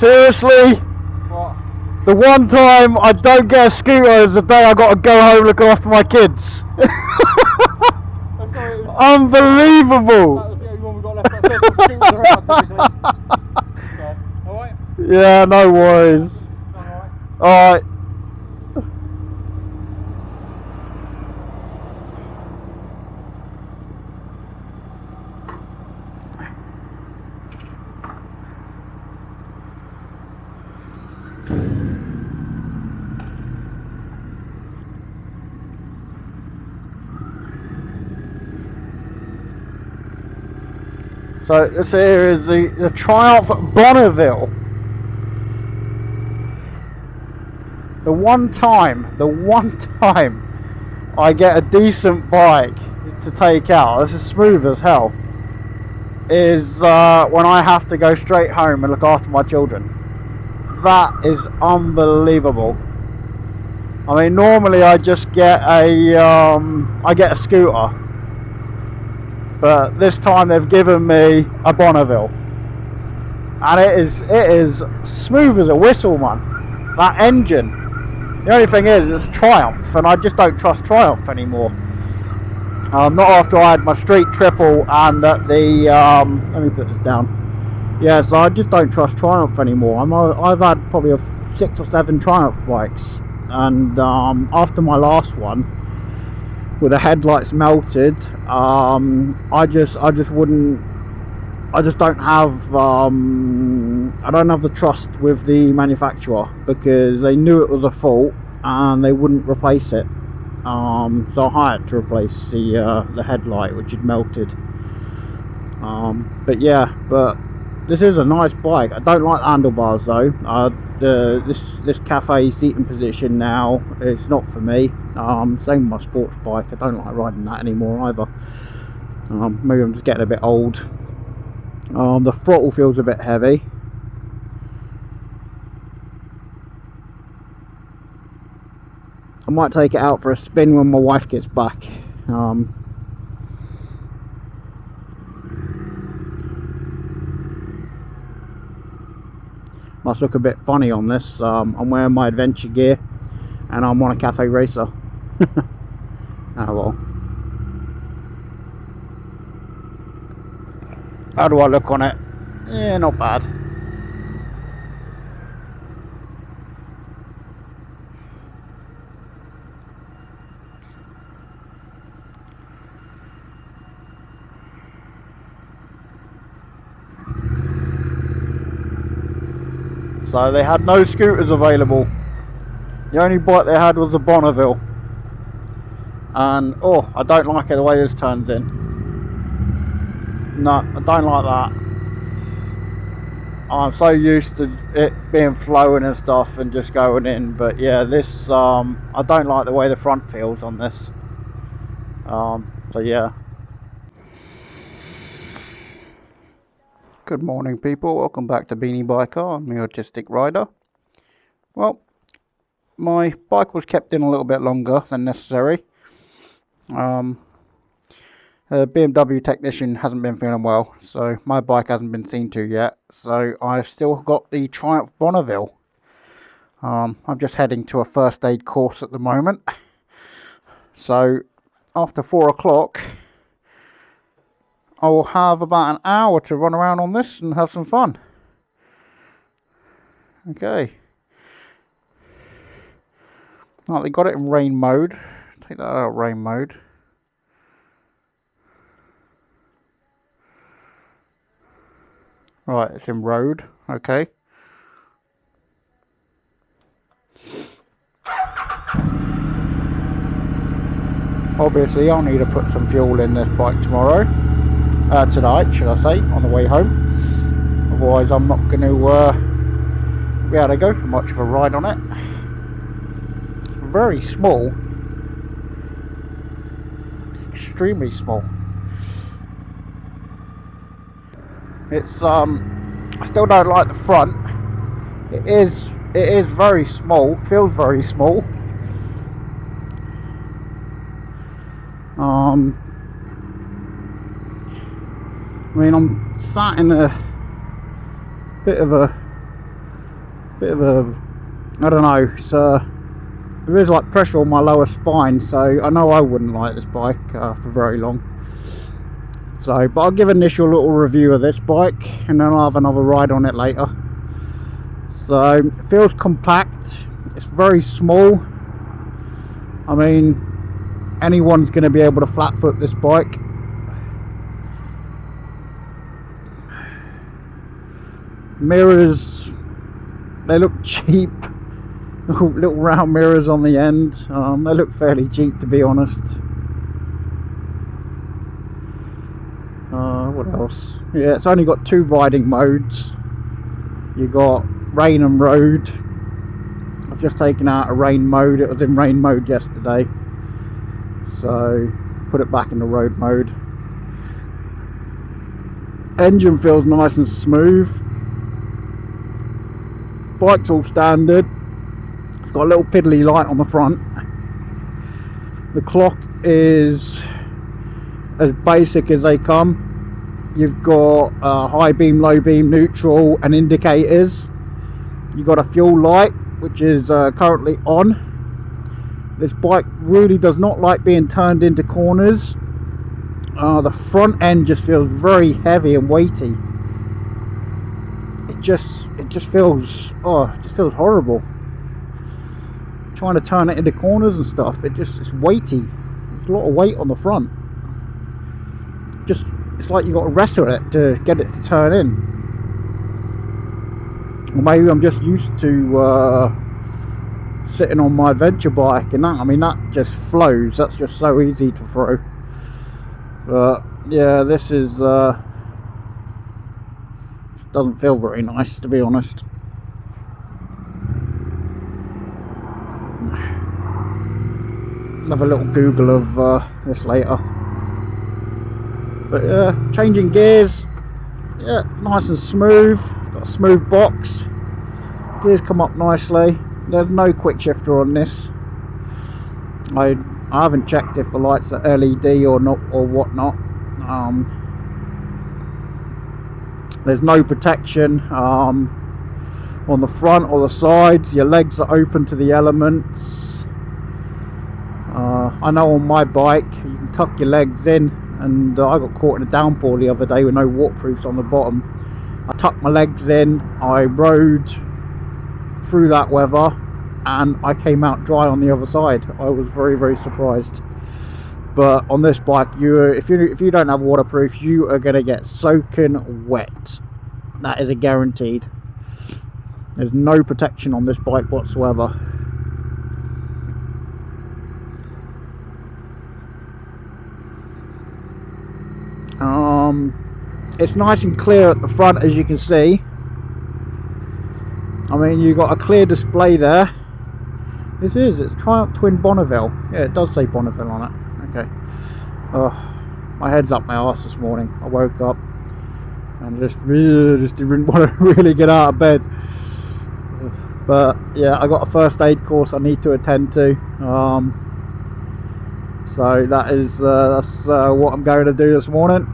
Seriously? What? The one time I don't get a scooter is the day I got to go home looking after my kids. Unbelievable. That was the only one we got left up there. Scooters are out typically. So, alright? Yeah, no worries. Alright. Alright. So this here is the Triumph Bonneville. The one time I get a decent bike to take out, this is smooth as hell, is when I have to go straight home and look after my children. That is unbelievable. I mean, normally I just get a scooter. But this time they've given me a Bonneville, and it is smooth as a whistle, man. That engine. The only thing is, it's Triumph, and I just don't trust Triumph anymore. Not after I had my street triple and at the let me put this down. Yeah, so I just don't trust Triumph anymore. I've had probably 6 or 7 Triumph bikes, and after my last one, with the headlights melted, I just don't have I don't have the trust with the manufacturer, because they knew it was a fault and they wouldn't replace it. So I had to replace the headlight, which had melted. But yeah, but this is a nice bike. I don't like the handlebars though. This cafe seating position now, it's not for me. Same with my sports bike. I don't like riding that anymore either. Maybe I'm just getting a bit old. The throttle feels a bit heavy. I might take it out for a spin when my wife gets back. Must look a bit funny on this. I'm wearing my adventure gear and I'm on a cafe racer. Oh well. How do I look on it? Yeah, not bad. So they had no scooters available. The only bike they had was the Bonneville. And oh, I don't like it the way this turns in. No, I don't like that. I'm so used to it being flowing and stuff and just going in, but yeah, this I don't like the way the front feels on this. So yeah. Good morning, people. Welcome back to Beanie Biker. I'm the autistic rider. Well, my bike was kept in a little bit longer than necessary. The BMW technician hasn't been feeling well, so my bike hasn't been seen to yet. So I've still got the Triumph Bonneville. I'm just heading to a first aid course at the moment. So after 4 o'clock, I will have about an hour to run around on this and have some fun. Okay. Right, they got it in rain mode. Take that out of rain mode. Right, it's in road. Okay. Obviously, I'll need to put some fuel in this bike tomorrow. Tonight, should I say, on the way home. otherwise I'm not going to be able to go for much of a ride on it. It's very small, extremely small. It's I still don't like the front. It is very small, feels very small. I mean, I'm sat in a bit of a I don't know, so there is like pressure on my lower spine, so I know I wouldn't like this bike for very long. So, but I'll give an initial little review of this bike and then I'll have another ride on it later. So, it feels compact, it's very small. I mean, anyone's going to be able to flat foot this bike. Mirrors, they look cheap. Little round mirrors on the end. They look fairly cheap, to be honest. What else? Yeah, it's only got 2 riding modes. You got rain and road. I've just taken out a rain mode. It was in rain mode yesterday, so put it back in the road mode. Engine feels nice and smooth. Bike's all standard. It's got a little piddly light on the front. The clock is as basic as they come. You've got high beam, low beam, neutral and indicators. You've got a fuel light which is currently on. This bike really does not like being turned into corners. The front end just feels very heavy and weighty. It just feels, it just feels horrible. Trying to turn it into corners and stuff, it's weighty. There's a lot of weight on the front. It's like you got to wrestle it to get it to turn in. Or maybe I'm just used to sitting on my adventure bike and that. I mean, that just flows. That's just so easy to throw. But yeah, this is doesn't feel very nice, to be honest. I'll have a little Google of this later. But yeah, changing gears, yeah, nice and smooth. Got a smooth box. Gears come up nicely. There's no quick shifter on this. I haven't checked if the lights are LED or not or whatnot. There's no protection on the front or the sides. Your legs are open to the elements. I know on my bike you can tuck your legs in, and I got caught in a downpour the other day with no waterproofs on the bottom. I tucked my legs in, I rode through that weather and I came out dry on the other side. I was very, very surprised. But on this bike, if you don't have waterproof, you are going to get soaking wet. That is a guaranteed. There's no protection on this bike whatsoever. It's nice and clear at the front, as you can see. I mean, you've got a clear display there. It's Triumph Twin Bonneville. Yeah, it does say Bonneville on it. Okay. My head's up my arse this morning. I woke up and just didn't want to really get out of bed. But yeah, I got a first aid course I need to attend to. So that's what I'm going to do this morning.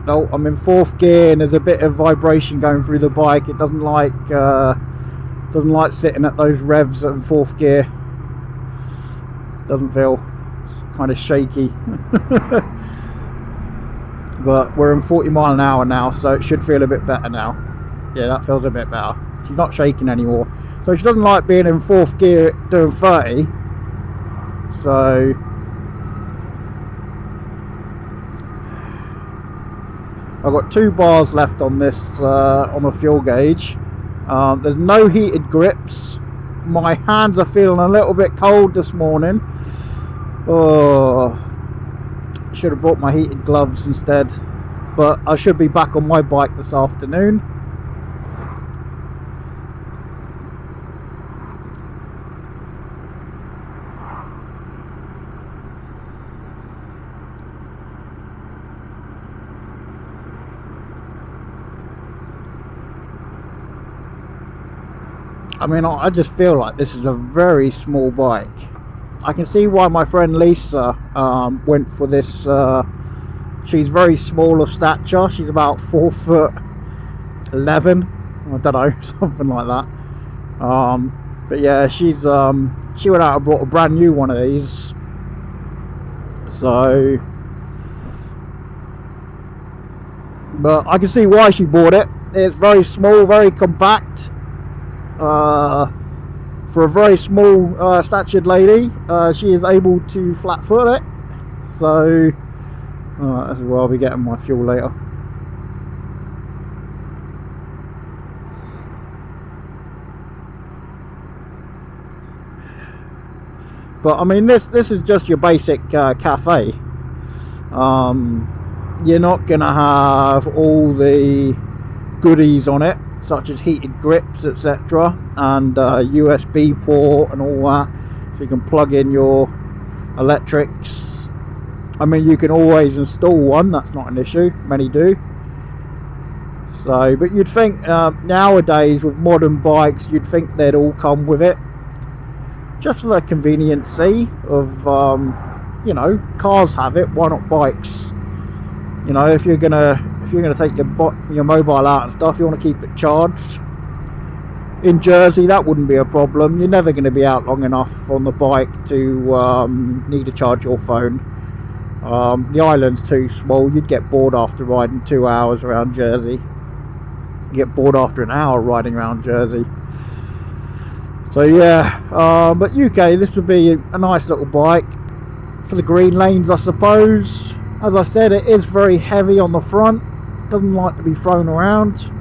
Oh, I'm in 4th gear and there's a bit of vibration going through the bike. It doesn't like sitting at those revs in 4th gear. Doesn't feel, it's kind of shaky. But we're in 40 mile an hour now, so it should feel a bit better now. Yeah, that feels a bit better. She's not shaking anymore. So she doesn't like being in 4th gear doing 30. So I've got 2 bars left on this on the fuel gauge. There's no heated grips. My hands are feeling a little bit cold this morning. Oh, should have brought my heated gloves instead. but I should be back on my bike this afternoon. I mean, I just feel like this is a very small bike. I can see why my friend Lisa went for this. She's very small of stature. She's about 4'11". I don't know, something like that. But yeah, she went out and bought a brand new one of these. So, but I can see why she bought it. It's very small, very compact. For a very small statured lady, she is able to flat foot it. So this is where I'll be getting my fuel later. But I mean, this is just your basic cafe. You're not gonna have all the goodies on it, such as heated grips, etc., and USB port and all that, so you can plug in your electrics. I mean, you can always install one, that's not an issue, many do. So, but you'd think nowadays with modern bikes, you'd think they'd all come with it, just for the conveniency of you know, cars have it, why not bikes? You know, if you're gonna take your mobile out and stuff, you want to keep it charged. In Jersey, that wouldn't be a problem. You're never going to be out long enough on the bike to need to charge your phone. The island's too small. You'd get bored after riding 2 hours around Jersey. You get bored after an hour riding around Jersey. So yeah, but UK, this would be a nice little bike for the green lanes, I suppose. As I said, it is very heavy on the front. Doesn't like to be thrown around.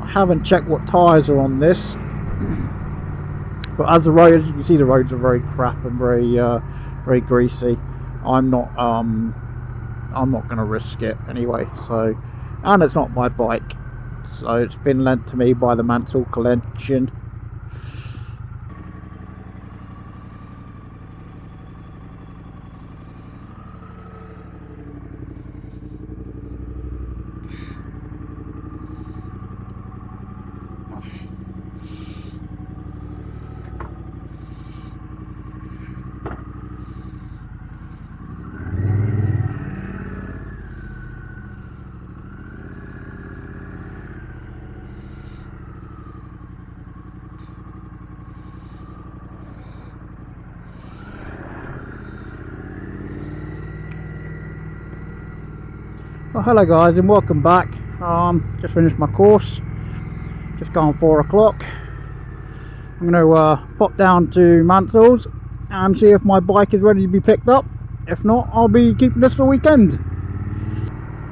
I haven't checked what tyres are on this, but as the road, as you can see, the roads are very crap and very very greasy. I'm not going to risk it anyway. So, and it's not my bike, so it's been lent to me by the Mansell collection. Well, hello guys and welcome back. Just finished my course, just gone 4 o'clock. I'm going to pop down to Mansell's and see if my bike is ready to be picked up. If not, I'll be keeping this for the weekend.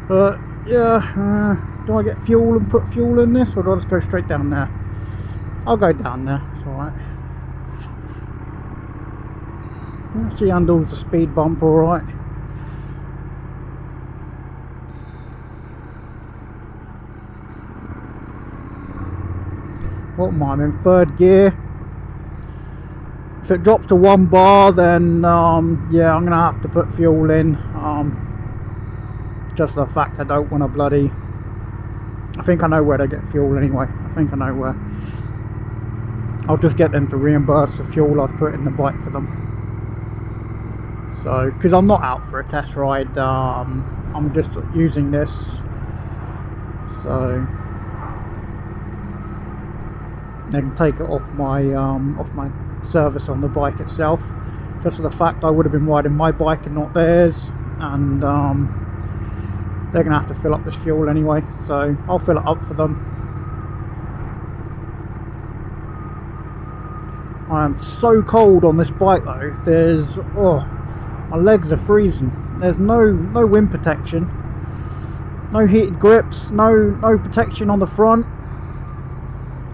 But yeah, do I get fuel and put fuel in this, or do I just go straight down there? I'll go down there, it's alright. She handles the speed bump alright. What am I? I'm in 3rd gear. If it drops to 1 bar, then yeah, I'm gonna have to put fuel in. Just the fact I don't want to bloody. I think I know where to get fuel anyway. I think I know where. I'll just get them to reimburse the fuel I've put in the bike for them. So, because I'm not out for a test ride, I'm just using this. So. They can take it off my service on the bike itself, just for the fact I would have been riding my bike and not theirs, and they're gonna have to fill up this fuel anyway, so I'll fill it up for them. I am so cold on this bike though. There's my legs are freezing. There's no wind protection, no heated grips, no protection on the front.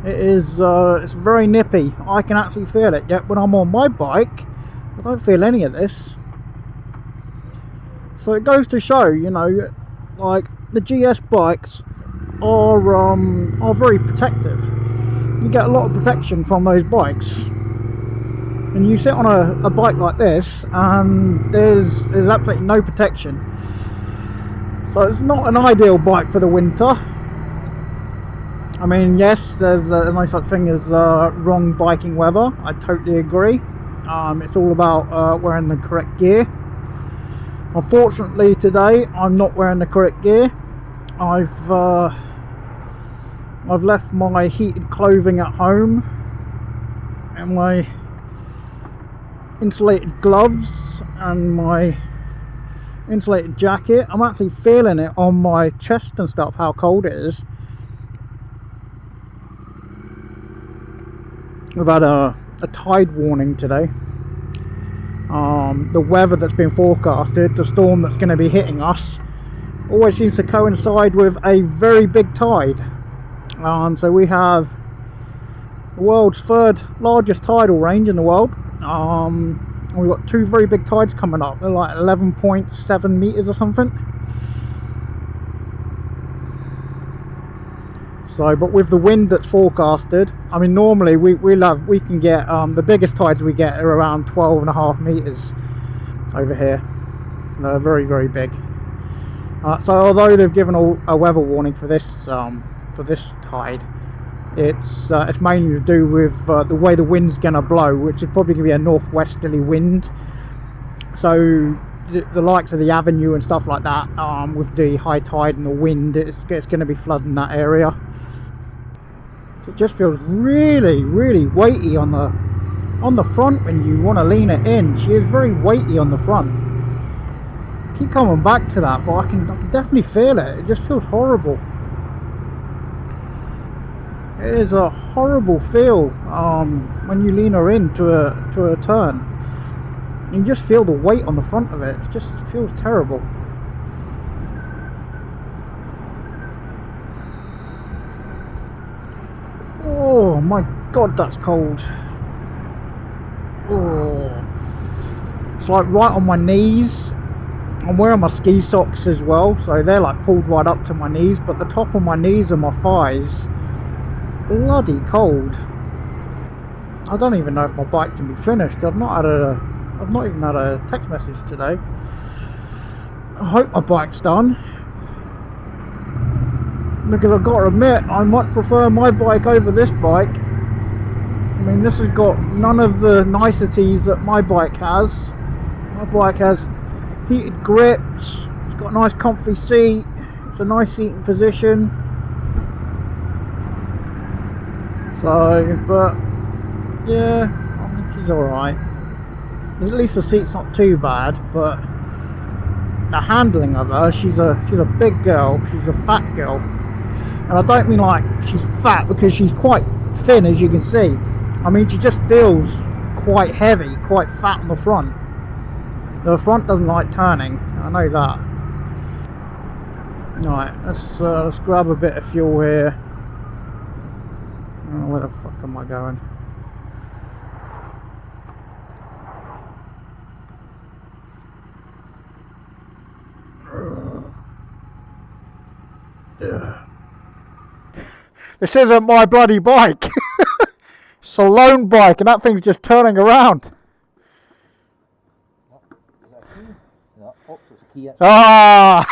It is it's very nippy. I can actually feel it, yet when I'm on my bike I don't feel any of this. So it goes to show, you know, like the GS bikes are very protective. You get a lot of protection from those bikes, and you sit on a bike like this and there's absolutely no protection. So it's not an ideal bike for the winter. I mean, yes, there's no such thing as wrong biking weather. I totally agree. It's all about wearing the correct gear. Unfortunately today I'm not wearing the correct gear. I've left my heated clothing at home and my insulated gloves and my insulated jacket. I'm actually feeling it on my chest and stuff, how cold it is. We've had a tide warning today. The weather that's been forecasted, the storm that's going to be hitting us, always seems to coincide with a very big tide. So we have the world's third largest tidal range in the world. We've got two very big tides coming up. They're like 11.7 meters or something. So, but with the wind that's forecasted, I mean, normally we can get the biggest tides we get are around 12.5 meters over here. They're very, very big. So although they've given a weather warning for this tide, it's mainly to do with the way the wind's going to blow, which is probably going to be a northwesterly wind. So the likes of the Avenue and stuff like that, with the high tide and the wind, it's going to be flooding that area. It just feels really, really weighty on the front when you want to lean it in. She is very weighty on the front. I keep coming back to that, but I can definitely feel it. It just feels horrible. It is a horrible feel when you lean her in to a turn. You just feel the weight on the front of it. It just feels terrible. Oh my god, that's cold. Oh, it's like right on my knees. I'm wearing my ski socks as well, so they're like pulled right up to my knees, but the top of my knees and my thighs, bloody cold. I don't even know if my bike's gonna be finished. I've not even had a text message today. I hope my bike's done, because I've got to admit, I much prefer my bike over this bike. I mean, this has got none of the niceties that my bike has. My bike has heated grips, it's got a nice comfy seat, it's a nice seating position. So, but yeah, I mean, she's alright. At least the seat's not too bad, but the handling of her, she's a big girl, she's a fat girl. And I don't mean like she's fat, because she's quite thin, as you can see. I mean, she just feels quite heavy, quite fat on the front. The front doesn't like turning, I know that. Right, let's grab a bit of fuel here. Oh, where the fuck am I going? Yeah. This isn't my bloody bike. It's a loan bike, and that thing's just turning around. Ah!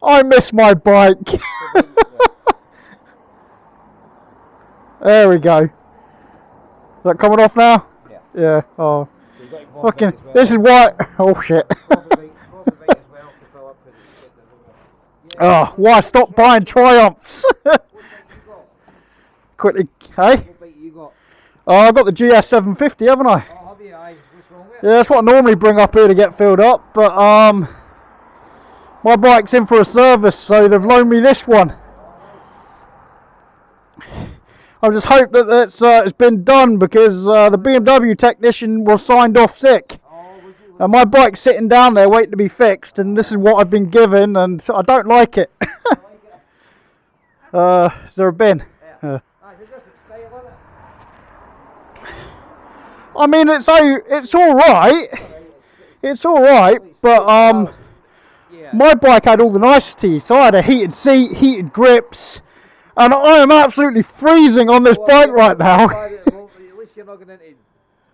I miss my bike. There we go. Is that coming off now? Yeah. Yeah. Oh. Fucking. This is why. Oh shit. Oh, why stop buying Triumphs? Quickly, hey? Oh, I've got the GS 750, haven't I? Oh, have you? What's wrong with it? Yeah, that's what I normally bring up here to get filled up, but my bike's in for a service, so they've loaned me this one. I just hope that it's been done, because the BMW technician was signed off sick. And my bike's sitting down there waiting to be fixed, and this is what I've been given, and so I don't like it. Is there a bin? I mean, it's all right. It's all right. But Yeah. my bike had all the niceties. So I had a heated seat, heated grips, and I am absolutely freezing on this bike right now. At least you're not going into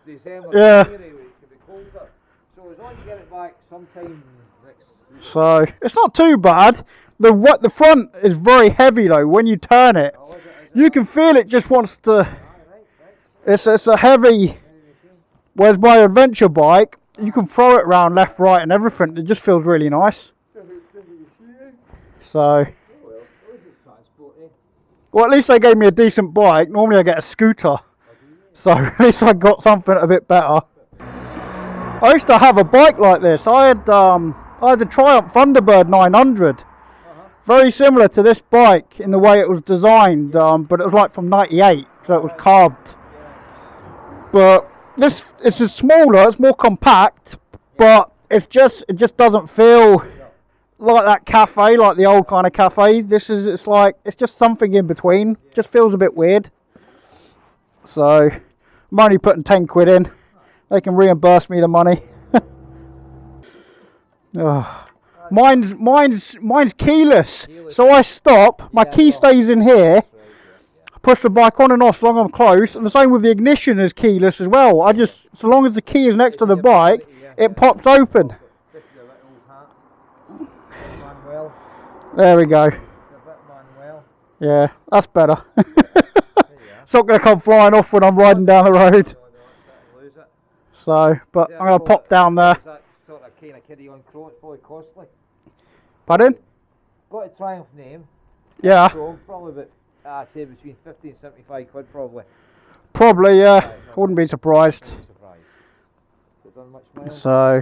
December. Yeah. January, it could be colder. So as long as you get it back sometime next week. So it's not too bad. The front is very heavy though. When you turn it, you can feel it just wants to. It's a heavy. Whereas my adventure bike, you can throw it around left, right, and everything. It just feels really nice. So. Well, at least they gave me a decent bike. Normally I get a scooter. So at least I got something a bit better. I used to have a bike like this. I had the Triumph Thunderbird 900. Very similar to this bike in the way it was designed, but it was like from '98, so it was carbed. But it's just smaller, it's more compact, but it just doesn't feel like that cafe, like the old kind of cafe. It's just something in between. Just feels a bit weird. So I'm only putting 10 quid in. They can reimburse me the money. Mine's keyless. So I stop, my key stays in here, I push the bike on and off so long as I'm close, and the same with the ignition is keyless as well. So long as the key is next to the bike, it pops open. There we go. Yeah, that's better. It's not going to come flying off when I'm riding down the road. So, but I'm going to pop down there. Sort of kind of kiddie on Chrome, it's probably costly. Pardon? Got a Triumph name. Yeah. Chrome, probably about, say between 50 and 75 quid probably. Probably, yeah. I wouldn't be surprised. So,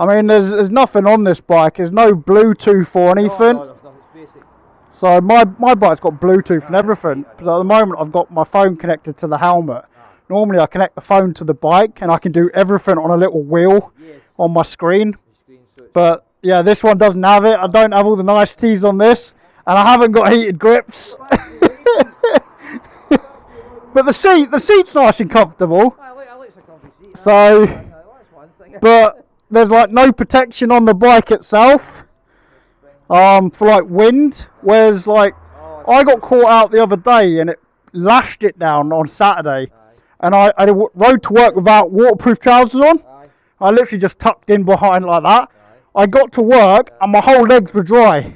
I mean, there's nothing on this bike. There's no Bluetooth or anything. No, it's basic. So my bike's got Bluetooth and everything. But at the moment, I've got my phone connected to the helmet. Normally I connect the phone to the bike and I can do everything on a little wheel on my screen. But yeah, this one doesn't have it. I don't have all the niceties on this, and I haven't got heated grips. But the seat's nice and comfortable. So, but there's like no protection on the bike itself for like wind. Whereas like I got caught out the other day and it lashed it down on Saturday. And I rode to work without waterproof trousers on. I literally just tucked in behind like that. I got to work and my whole legs were dry.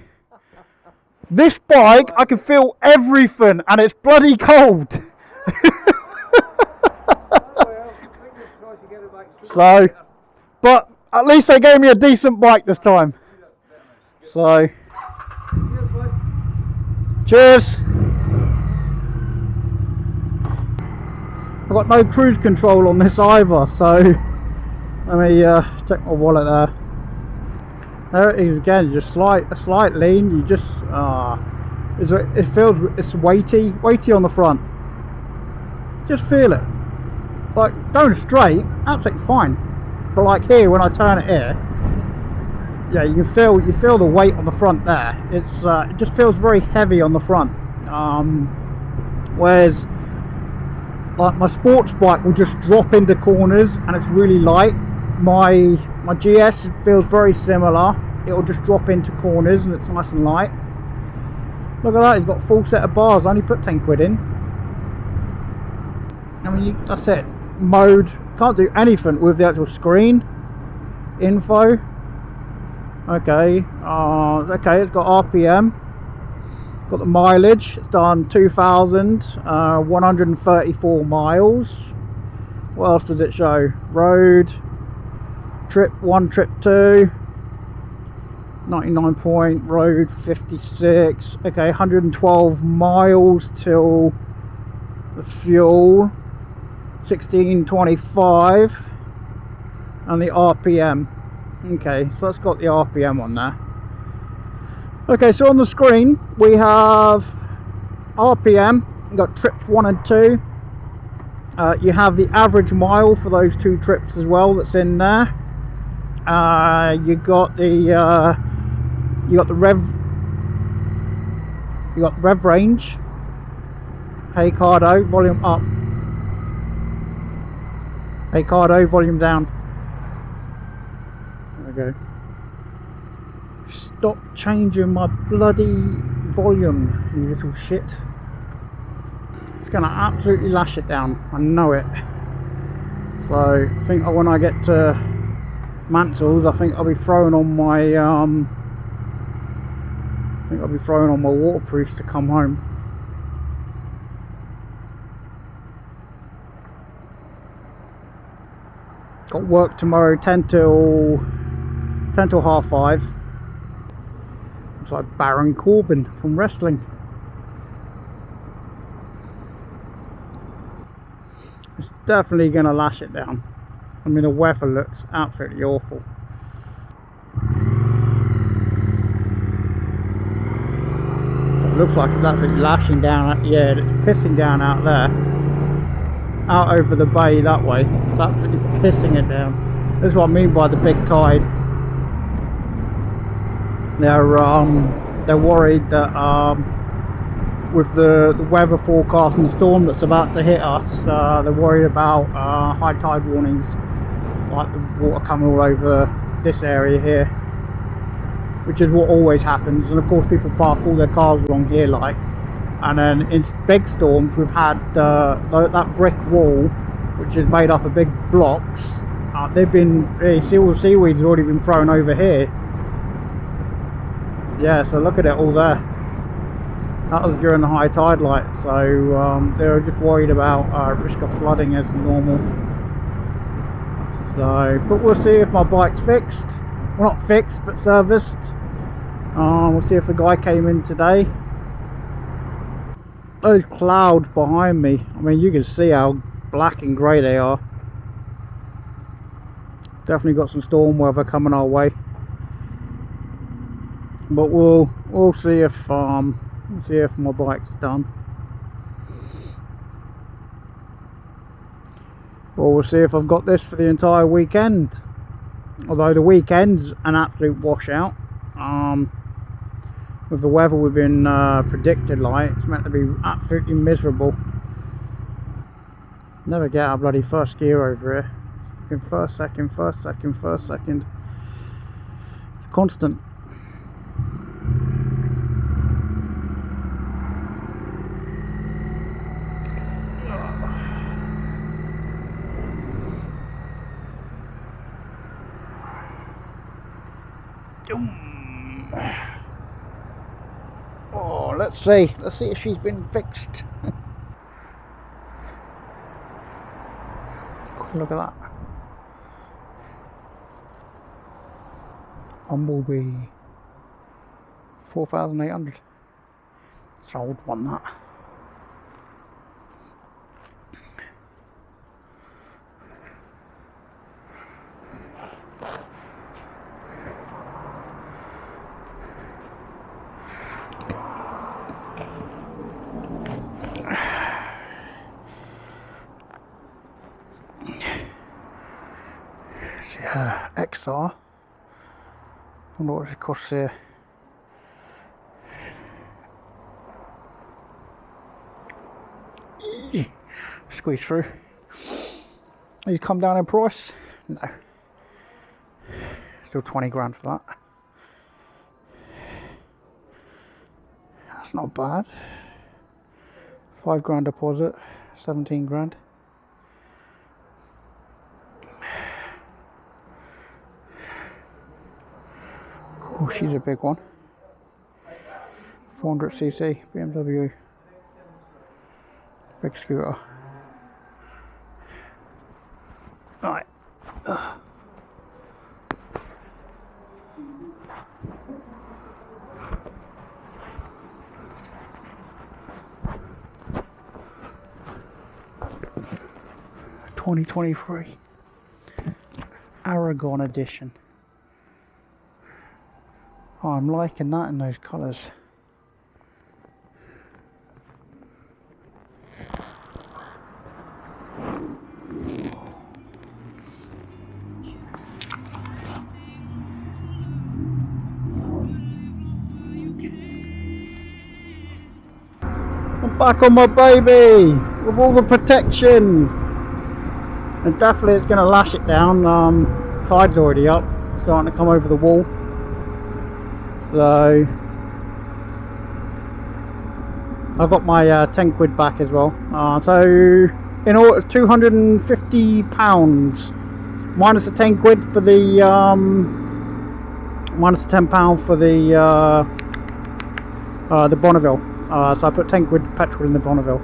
This bike, I can feel everything and it's bloody cold. So, but at least they gave me a decent bike this time. So, cheers. I've got no cruise control on this either, so let me check my wallet there. There it is again, just a slight lean. You just it's weighty on the front. Just feel it. Like going straight, absolutely fine. But like here, when I turn it here, yeah, you feel the weight on the front there. It just feels very heavy on the front. Whereas like my sports bike will just drop into corners and it's really light. My GS feels very similar. It will just drop into corners and it's nice and light. Look at that, it's got a full set of bars. I only put 10 quid in. I mean, that's it. Mode, can't do anything with the actual screen. Info. Okay, okay, it's got RPM. Got the mileage, it's done 2,134 miles. What else does it show? Road, trip 1, trip 2, 99 point, road 56. Okay, 112 miles till the fuel, 1625, and the RPM. Okay, so that's got the RPM on there. Okay, so on the screen we have RPM, you've got trips 1 and 2. You have the average mile for those 2 trips as well that's in there. You got the rev range. Hey Cardo, volume up. Hey Cardo, volume down. go. Stop changing my bloody volume, you little shit. It's gonna absolutely lash it down, I know it. So I think when I get to Mansell's, I think I'll be throwing on my waterproofs to come home. Got work tomorrow 10 till 5:30. It's like Baron Corbin from wrestling. It's definitely going to lash it down. I mean, the weather looks absolutely awful. It looks like it's absolutely lashing down. Yeah, it's pissing down out there. Out over the bay that way. It's absolutely pissing it down. This is what I mean by the big tide. They're worried that with the weather forecast and the storm that's about to hit us, they're worried about high tide warnings, like the water coming all over this area here, which is what always happens. And of course people park all their cars along here, like, and then in big storms we've had that brick wall, which is made up of big blocks. They've been, all the seaweed's already been thrown over here. Yeah, so look at it all there. That was during the high tide light, so they were just worried about risk of flooding as normal. So, but we'll see if my bike's fixed. Well, not fixed, but serviced. We'll see if the guy came in today. Those clouds behind me, I mean, you can see how black and grey they are. Definitely got some storm weather coming our way. But we'll see if my bike's done. Or we'll see if I've got this for the entire weekend. Although the weekend's an absolute washout. With the weather we've been predicted, like, it's meant to be absolutely miserable. Never get our bloody first gear over here. In first, second. It's constant. Oh, let's see if she's been fixed. Look at that. Bumblebee 4,800. It's an old one, that. Yeah, XR. I wonder what it costs here. Squeeze through. You come down in price? No. Still 20 grand for that. That's not bad. 5 grand deposit, 17 grand. Oh, she's a big one. 400cc BMW. Big scooter. Right. $2023 Aragon edition. Oh, I'm liking that in those colours. I'm back on my baby with all the protection. And definitely it's going to lash it down. Tide's already up. It's starting to come over the wall. So I got my 10 quid back as well. So in all, £250 minus the 10 quid for the minus the £10 for the Bonneville. So I put 10 quid petrol in the Bonneville.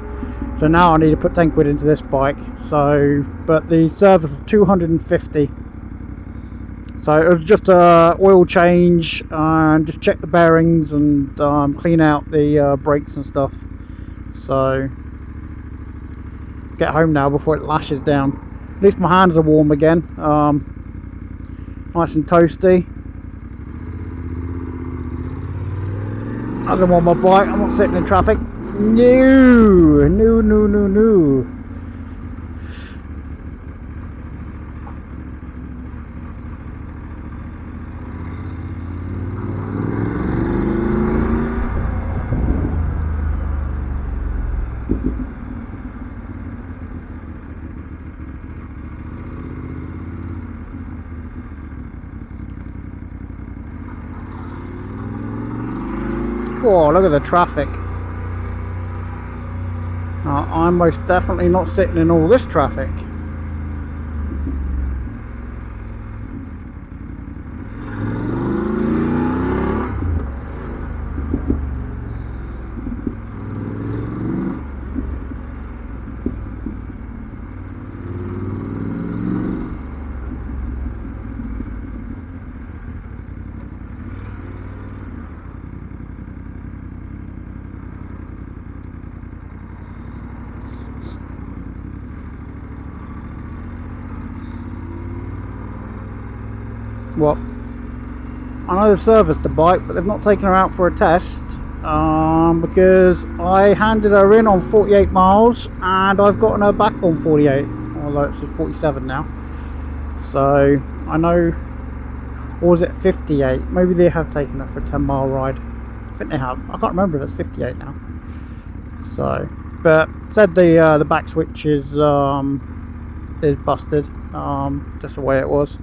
So now I need to put 10 quid into this bike. So, but the service was 250. So it was just a oil change and just check the bearings and clean out the brakes and stuff. So get home now before it lashes down. At least my hands are warm again, nice and toasty. I don't want my bike, I'm not sitting in traffic. No, no, no, no, no. Oh, look at the traffic. I'm most definitely not sitting in all this traffic. Well, I know they've serviced the bike, but they've not taken her out for a test because I handed her in on 48 miles and I've gotten her back on 48, although it's 47 now. So I know, or was it 58? Maybe they have taken her for a 10-mile ride. I think they have. I can't remember if it's 58 now. So, but said the back switch is busted, just the way it was.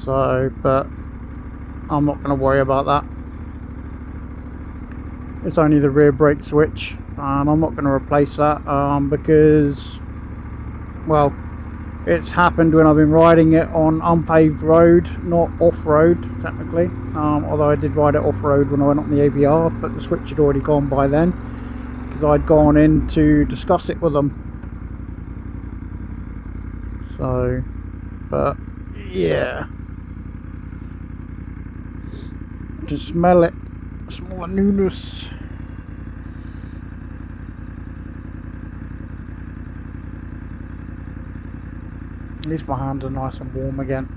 So, but I'm not going to worry about that. It's only the rear brake switch, and I'm not going to replace that because, well, it's happened when I've been riding it on unpaved road, not off-road technically. Although I did ride it off-road when I went on the ABR, but the switch had already gone by then because I'd gone in to discuss it with them. So, but yeah. Just smell it. Smell the newness. At least my hands are nice and warm again.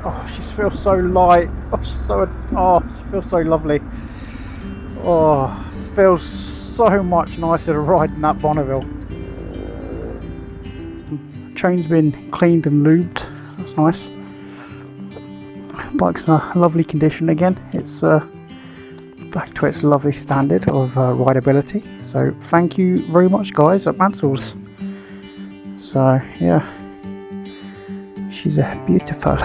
Oh, she feels so light. Oh, she feels so lovely. Oh, it feels so much nicer to ride in that Bonneville. Chain's been cleaned and lubed. That's nice. Bike's in a lovely condition again. It's back to its lovely standard of rideability. So thank you very much, guys, at Mansell's. So yeah, she's beautiful.